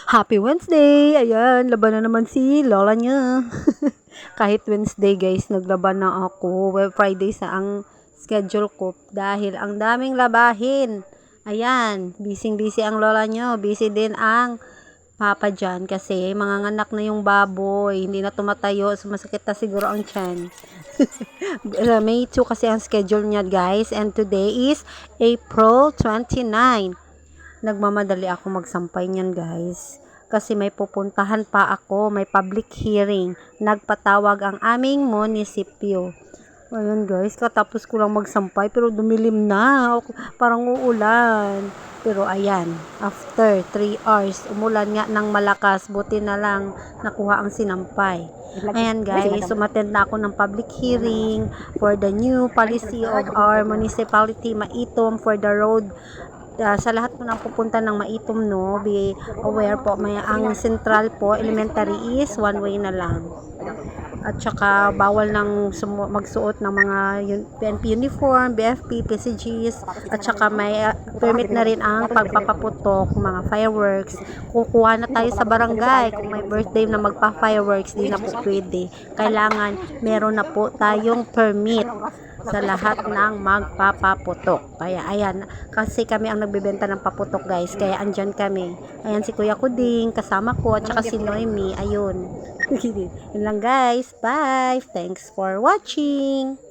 Happy Wednesday! Ayan, laban na naman si lola niya. Kahit Wednesday guys, naglaban na ako. Well, Friday sa ang schedule ko dahil ang daming labahin. Ayan, busy ang lola niyo. Busy din ang papa dyan kasi manganganak na yung baboy. Hindi na tumatayo. Sumasakit na siguro ang tiyan. May 2 kasi ang schedule niya guys. And today is April 29. Nagmamadali ako magsampay niyan guys kasi may pupuntahan pa ako, may public hearing, nagpatawag ang aming munisipyo. Ayun guys, katapos ko lang magsampay pero dumilim na, parang uulan. Pero ayan, after 3 hours, umulan nga ng malakas, buti na lang nakuha ang sinampay. Ayan guys, sumattend na ako ng public hearing for the new policy of our municipality, Maitom, for the road. Sa lahat po ng pupunta ng Maitom, no, be aware po, may ang central po, elementary is one way na lang. At saka bawal nang magsuot ng mga PNP uniform, BFP, PCGs, at saka may permit na rin ang pagpapaputok, mga fireworks. Kukuha na tayo sa barangay kung may birthday na magpa-fireworks, di na po pwede. Kailangan meron na po tayong permit sa lahat ng magpapaputok. Kaya ayan, kasi kami ang nagbebenta ng paputok guys, kaya andyan kami. Ayan si Kuya Kuding, kasama ko, at saka si Noemi, ayun. Yun lang guys, bye! Thanks for watching!